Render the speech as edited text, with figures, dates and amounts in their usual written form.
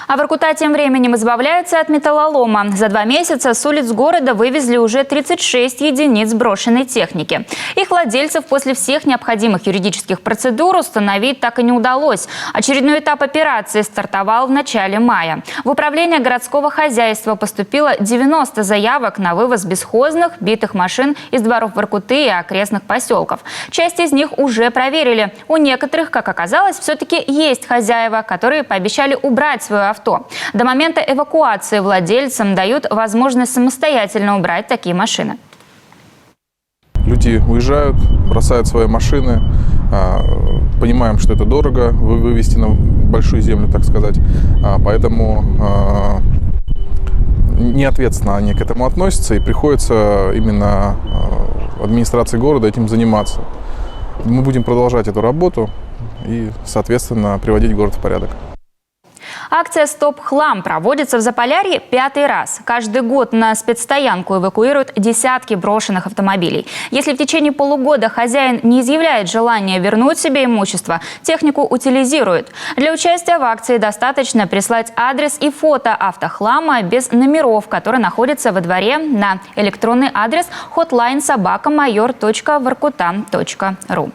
А Воркута тем временем избавляется от металлолома. За 2 месяца с улиц города вывезли уже 36 единиц брошенной техники. Их владельцев после всех необходимых юридических процедур установить так и не удалось. Очередной этап операции стартовал в начале мая. В управление городского хозяйства поступило 90 заявок на вывоз бесхозных, битых машин из дворов Воркуты и окрестных поселков. Часть из них уже проверили. У некоторых, как оказалось, все-таки есть хозяева, которые пообещали убрать свое авто. До момента эвакуации владельцам дают возможность самостоятельно убрать такие машины. Люди уезжают, бросают свои машины. Понимаем, что это дорого вывести на большую землю, так сказать. Поэтому неответственно они к этому относятся, и приходится именно администрации города этим заниматься. Мы будем продолжать эту работу и, соответственно, приводить город в порядок. Акция «Стоп хлам» проводится в Заполярье 5-й раз. Каждый год на спецстоянку эвакуируют десятки брошенных автомобилей. Если в течение полугода хозяин не изъявляет желания вернуть себе имущество, технику утилизируют. Для участия в акции достаточно прислать адрес и фото автохлама без номеров, который находится во дворе, на электронный адрес hotline@mayor.vorkuta.ru.